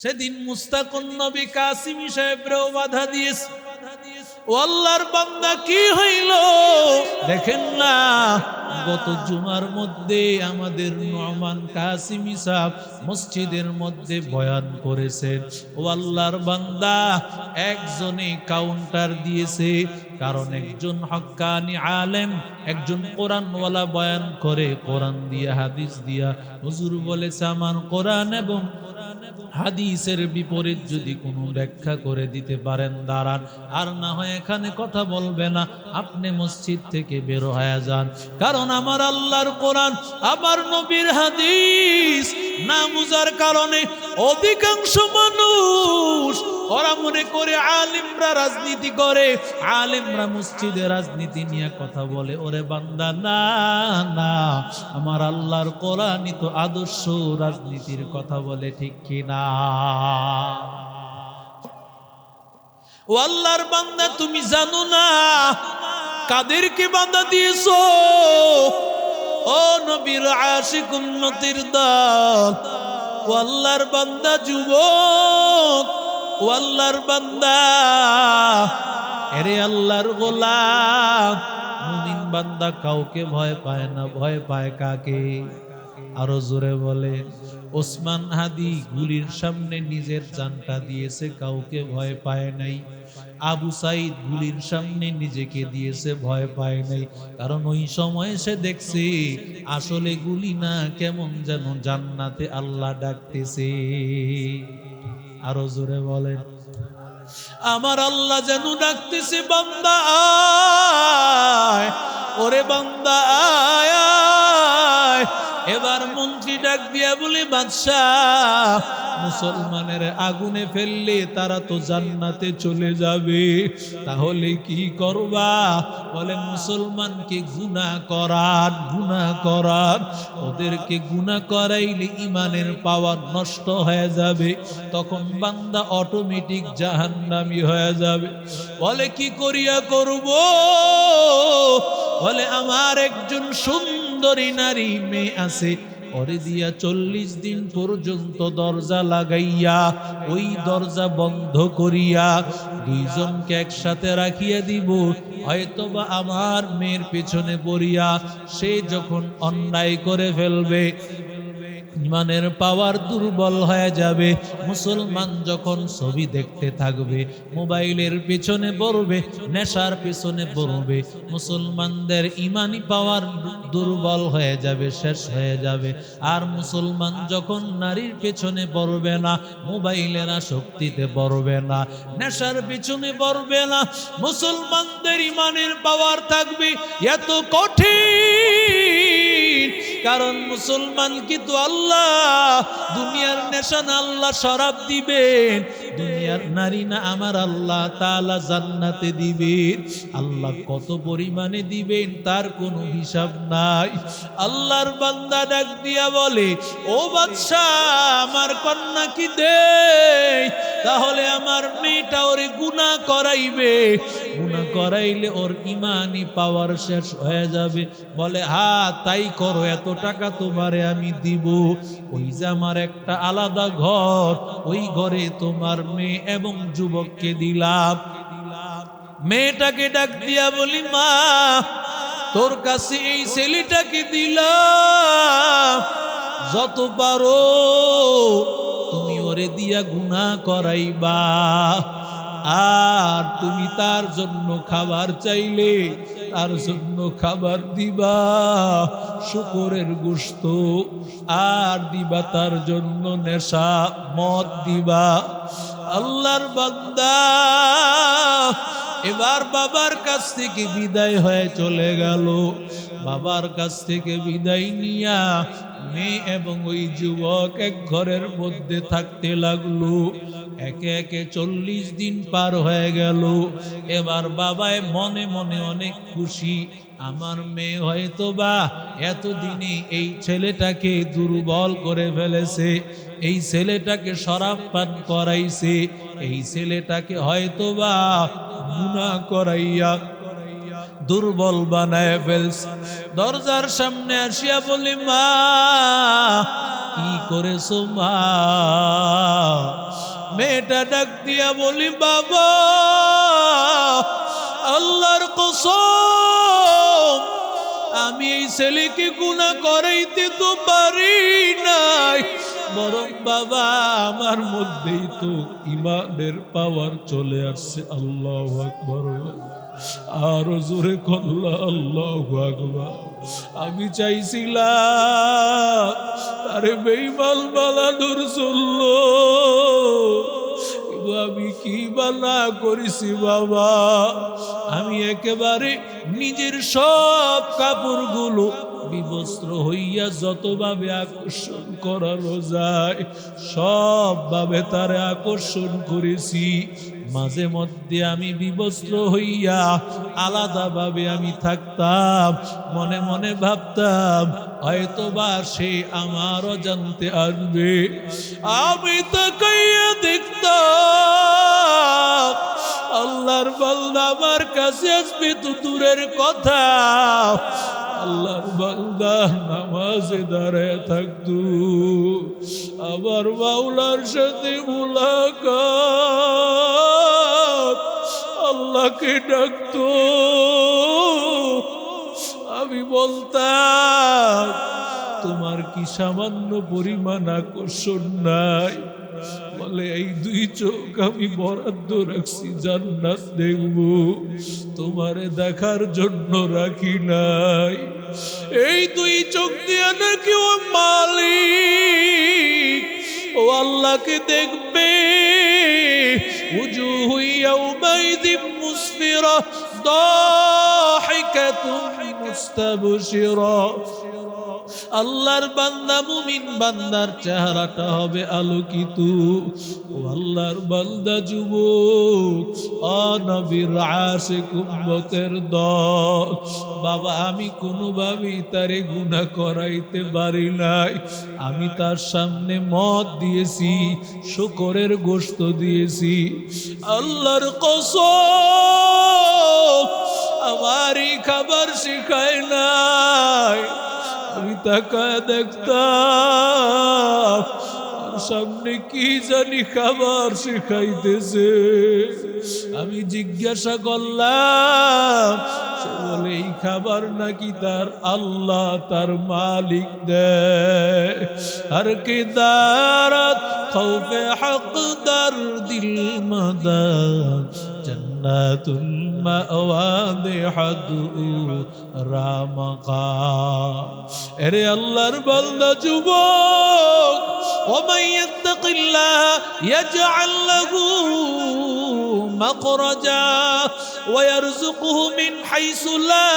সেদিন মুস্তাকুন নবী কাসিমি সাহেবরাও বাধা দিয়েছে। ও আল্লাহর বান্দা কি হইল দেখেন না, গত জুমার মধ্যে আমাদের নোমান কাসিমি সাহেব মসজিদের মধ্যে বয়ান করেছেন। ও আল্লাহর বান্দা একজনে কাউন্টার দিয়েছে, কারণ একজন হক্কানি আলেম, একজন কোরআনওয়ালা বয়ান করে, কোরআন দিয়া হাদিস দিয়া। হুজুর বলেছে আমার কোরআন এবং হাদিসের বিপরীত যদি কোনো ব্যাখ্যা করে দিতে পারেন দাঁড়ান, আর না হয় এখানে কথা বলবে না, আপনি মসজিদ থেকে বের হয়ে যান। কারণ আমার আল্লাহর কোরআন, আমার নবীর হাদিস না বুঝার কারণে অধিকাংশ মানুষ ওরা মনে করে আলেমরা রাজনীতি করে, আলেমরা মসজিদে রাজনীতি নিয়ে কথা বলে। ওরে বান্দা, না না, আমার আল্লাহর কোরআনই তো আদর্শ রাজনীতির কথা বলে, ঠিক কিনা? ও আল্লাহর বান্দা, তুমি জানো না কাদেরকে বাধা দিয়েছো? ও নবীর আশিক উম্মতের দল, ও আল্লাহর বান্দা যুবক, ও আল্লাহর বান্দা, এরে আল্লাহর গোলাম, মুমিন বান্দা কাউকে ভয় পায় না। ভয় পায় কাকে? আরো জোরে বলে। ওসমান হাদি গুলির সামনে নিজের জানটা দিয়েছে, কাউকে ভয় পায় নাই। আবু সাইদ গুলির সামনে নিজেকে দিয়েছে, ভয় পায় নাই। কারণ ওই সময় সে দেখছে আসলে গুলি না, কেমন যেন জান্নাতে আল্লাহ ডাকতেছে। আরো জোরে বলেন। আমার আল্লাহ যেন ডাকতেছে, বান্দা আয়, ওরে বান্দা আয় আয়। এবার মন্ত্রী ডাক দিয়া বলে, বাদশাহ, মুসলমানের আগুনে ফেললে তারা তো জান্নাতে চলে যাবে, তাহলে কি করবা? বলে মুসলমানকে গুনাহ করান, গুনাহ করান। ওদেরকে গুনাহ করাইলে ইমানের পাওয়ার নষ্ট হয়ে যাবে, তখন বান্দা অটোমেটিক জাহান্নামী হয়ে যাবে। বলে কি করিয়া করব? বলে আমার একজন সুন্দরী নারী মেয়ে আছে, ওরে দিয়া 40 দিন পর্যন্ত দরজা লাগাইয়া, ওই দরজা বন্ধ করিয়া দুইজনকে একসাথে রাখিয়া দিব। হয়তোবা আমার মেয়ের পেছনে পড়িয়া সে যখন অন্যায় করে ফেলবে, ইমানের পাওয়ার দুর্বল হয়ে যাবে। মুসলমান যখন ছবি দেখতে থাকবে, মোবাইলের পেছনে পড়বে, নেশার পেছনে পড়বে, মুসলমানদের ইমানি পাওয়ার দুর্বল হয়ে যাবে, শেষ হয়ে যাবে। আর মুসলমান যখন নারীর পেছনে পড়বে না, মোবাইলের আসক্তিতে পড়বে না, নেশার পেছনে পড়বে না, মুসলমানদের ইমানের পাওয়ার থাকবে এত কঠিন। কারণ মুসলমান কিন্তু আল্লাহ দুনিয়ার নেশা না, আল্লাহ শরাব দিবেন, দুনিয়ার নারী না, আমার আল্লাহ তাআলা জান্নাতে দিবেন। আল্লাহ কত পরিমাণে দিবেন তার কোনো হিসাব নাই। আল্লাহর বান্দা ডাক দিয়া বলে, ও বাদশাহ, আমার কন্যা কি দেই? তাহলে আমার মেয়েটা ওরে গুনাহ করাইবে, গুনাহ করাইলে ওর ইমানি পাওয়ার শেষ হয়ে যাবে। বলে হ্যাঁ তাই করো, এত টাকা তোমারে আমি দিব। ওই যে আমার একটা আলাদা ঘর, ওই ঘরে তোমার মেয়ে এবং যুবককে দিলাম। মেয়েটাকে ডাক দিয়া বলি, মা, তোর কাছে এই ছেলেটাকে দিলাম, যত পারো তুমি ওরে দিয়া গুনাহ করাইবা। আর তুমি তার জন্য খাবার চাইলে তার জন্য খাবার দিবা, শুকরের গোশত, আর দিবা তার জন্য নেশা মদ দিবা। আল্লাহর বান্দা এবার বাবার কাছ থেকে বিদায় হয়ে চলে গেল। বাবার কাছ থেকে বিদায় নিয়া মেয়ে এবং ওই যুবক এক ঘরের মধ্যে থাকতে লাগলো। একে একে 40 দিন পার হয়ে গেল। এবার বাবায় মনে মনে অনেক খুশি, আমার মেয়ে হয়তোবা এতদিনে এই ছেলেটাকে দুর্বল করে ফেলেছে, এই ছেলেটাকে শরাব পান করাইছে, এই ছেলেটাকে হয়তোবা গুনাহ করাইয়া দুর্বল বানায় ফেলছে। দরজার সামনে আসিয়া বলি, মা, কি করেছো মা? মেয়েটা ডাক দিয়া বলি বাবা আল্লাহর কসম আমি এই ছেলেকে গুনাহ করাইতে তো পারি নাই, বরং বাবা আমার মধ্যেই তো ঈমানের পাওয়ার চলে আসছে। আল্লাহু আকবার, আরো জোরে কল্লা আল্লাহু আকবার। আমি চাইছিলাম আরে বেঈমান বানানোর জন্য, কিন্তু আমি কি বানা করেছি বাবা, আমি একেবারে নিজের সব কাপড়গুলো বিবস্ত্র হইয়া যতভাবে আকর্ষণ করানো যায় সবভাবে তারে আকর্ষণ করেছি। মাঝে মধ্যে আমি বিবস্ত্র হইয়া আলাদাভাবে আমি থাকতাম, মনে মনে ভাবতাম হয়তোবা সে আমারও জানতে আসবে। আমি তাকাইয়া দেখতাম আল্লাহর বান্দা আমার কাছে আসবে তো দূরের কথা, আল্লাহর বান্দা নামাজে দাঁড়ায় থাকতো, আবার মাওলার সাথে মুলাকাত, আল্লাহকে ডাকতো। আমি বলতাম তোমার কি সামান্য পরিমাণ আকর্ষণ নাই? বলে এই দুই চোখ আমি বরাদ্দ রাখছি জান্নাত দেখব, তোমারে দেখার জন্য রাখি নাই। এই দুই চোখ দিয়ে নাকি ও মালিক ও আল্লাহকে দেখবে। উজুহু ইয়াউমাইযিন মুসফিরা দাহিকাতুন মুস্তাবশিরা। আল্লাহর বান্দা মুমিন বান্দার চেহারাটা হবে আলোকিত। ও আল্লাহর বান্দা যুবক ও নবীর আশিক উম্মতের দল, বাবা আমি কোনোভাবেই তারে গুনাহ করাইতে পারি নাই। আমি তার সামনে মদ দিয়েছি, শুকরের গোশত দিয়েছি। আল্লাহর কসম আমারই খাবার শিখায় নাই। আমি তাকায় দেখতাম সামনে কি জানি খাবার শিখাইতেছে। আমি জিজ্ঞাসা করলাম, সে বলে এই খাবার নাকি তার আল্লাহ তার মালিক দেয়। আর কি দারাত খৌফে হক দার দিল মাদান জান্নাতুল মাওয়াদিহাতু রামাকা। এরে আল্লাহর বান্দা যুবক, ওমান ইয়াত্তাকিল্লাহ ইয়াজআল লাহু মাখরাজা ওয়া ইয়ারযুকুহু মিন হাইসু লা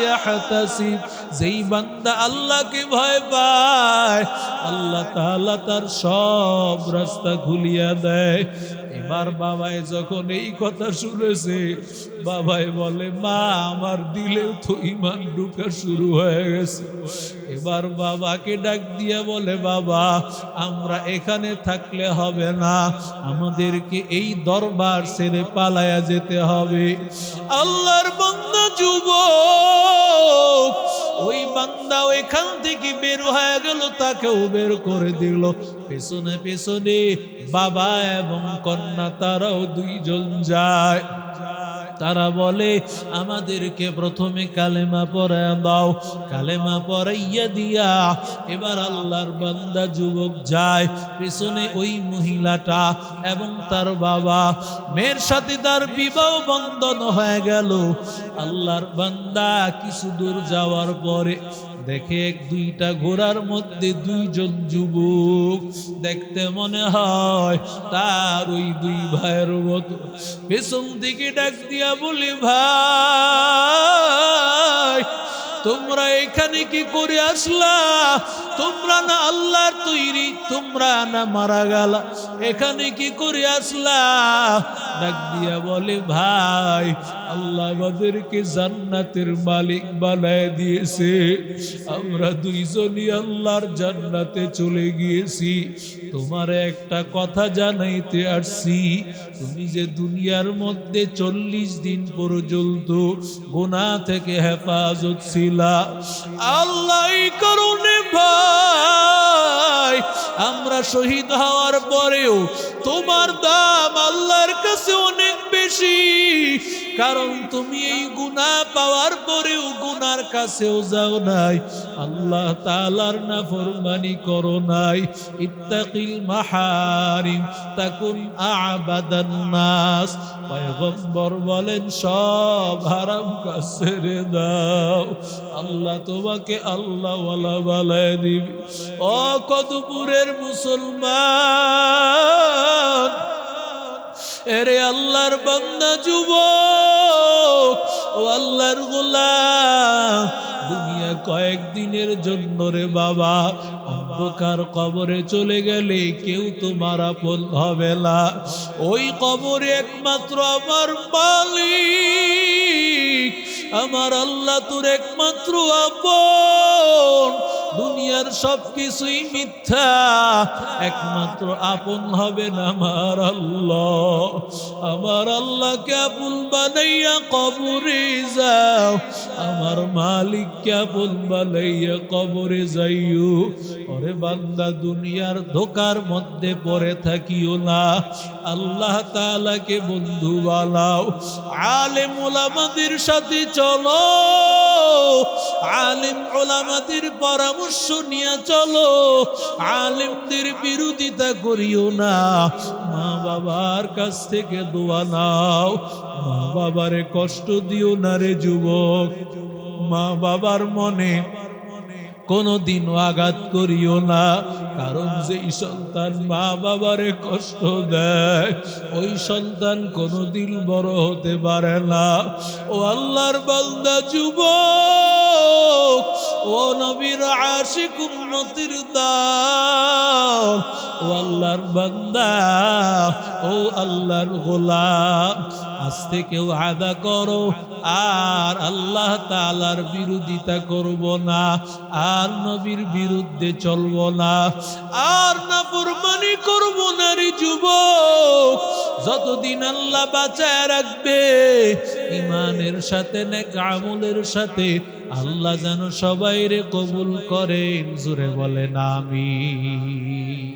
ইয়াহতাসিব। যেই বান্দা আল্লাহকে ভয় পায় আল্লাহ তাআলা তার সব রাস্তা খুলিয়া দেয়। এবার বাবাই যখন এই কথা শুনেছে, বাবাই বলে মা আমার দিলেও তো ঈমান ঢোকা শুরু হয়ে গেছে। এবার বাবাকে ডাক দিয়া বলে বাবা আমরা এখানে থাকলে হবে না, আমাদেরকে এই দরবার ছেড়ে পালায়া যেতে হবে। আল্লাহর বান্দা যুবক, ওই বান্দা এখান থেকে বের হয়ে গেল, তাকেও বের করে দিল। পেছনে পেছনে বাবা এবং কন্যা তারাও দুইজন যায়। তারা বলে আমাদেরকে প্রথমে কালেমা পড়াইয়া দাও। কালেমা পড়াইয়া দিয়া এবার আল্লাহর বান্দা যুবক যায়। পেছনে ওই মহিলাটা এবং তার বাবা, মেয়ের সাথে তার বিবাহ বন্ধন হয়ে গেল। আল্লাহর বান্দা কিছু দূর যাওয়ার পরে দেখে এক দুইটা ঘোড়ার মধ্যে দুইজন যুবক, দেখতে মনে হয় তার ওই দুই ভাইয়ের মতো। পেছন থেকে ডাক দিয়া বলি ভাই তোমরা এখানে কি করে আসলা? তোমরা না আল্লাহর তৈরি, তোমরা না মারা গেলা, এখানে কি করে আসলা? ডাক দিয়া বলে ভাই আল্লাহ আমাদেরকে জান্নাতের মালিক বানায় দিয়েছে, আমরা দুইজনই আল্লাহর জান্নাতে চলে গিয়েছি। তোমার একটা কথা জানাইতে আসছি, তুমি যে দুনিয়ার মধ্যে 40 দিন পর্যন্ত গুনাহ থেকে হেফাজত ছিলা, আল্লাহ এই কারণে ভাই আমরা শহীদ হওয়ার পরেও তোমার দাম আল্লাহর কাছে অনেক বেশি, কারণ তুমি এই গুনাহ পাওয়ার পরেও গুনার কাছেও যাও নাই, আল্লাহ তাআলার নাফরমানি করো নাই। ইত্তাকিল মাহারিম তাকুন আ'বাদান নাস। পয়গম্বর বলেন সব হারাম কাজ ছেড়ে দাও, আল্লাহ তোমাকে আল্লাহ ওয়ালা বানায় দিবে। ও কদপুরের মুসলমান, এরে আল্লাহর বান্দা যুবক ও আল্লাহর গোলাম, দুনিয়া কয়েকদিনের জন্য রে বাবা, অন্ধকার কবরে চলে গেলে কেউ তোমার আপন হবে না। ওই কবরে একমাত্র আমার মালিক, আমার আল্লাহ তোর একমাত্র আপন। দুনিয়ার সবকিছুই মিথ্যা, একমাত্র আপন হবে না আমার আল্লাহ। আমার আল্লাহকে আপন বানাইয়া কবরে যাও, আমার মালিককে আপন বানাইয়া কবরে যাইও। ওরে বান্দা, দুনিয়ার ধোকার মধ্যে পড়ে থাকিও না, আল্লাহ তাআলাকে বন্ধু বানাও। আলেম ওলামাদের সাথে চলো, আলেম ওলামাদের পরামর্শ নিয়ে চলো, আলেমদের বিরোধিতা করিও না। মা বাবার কাছ থেকে দোয়া নাও, মা বাবারে কষ্ট দিও না রে যুবক, মা বাবার মনে কোনদিন আঘাত করিও না, কারণ যেই সন্তান মা বাবারে কষ্ট দেয় ওই সন্তান কোনদিন বড় হতে পারে না। ও আল্লাহর বান্দা যুবক, ও নবীর আশিক উম্মতির দল, ও আল্লাহর বান্দা, ও আল্লাহর গোলাম, আজ থেকে ওয়াদা করো আর আল্লাহ তাআলার বিরোধিতা করব না, আর নবীর বিরুদ্ধে চলব না, আর নাফরমানি করব না রে যুবক। যতদিন আল্লাহ বাঁচায় রাখবে ঈমানের সাথে নেক আমলের সাথে, আল্লাহ যেন সবাইরে কবুল করেন। জোরে বলেন আমিন।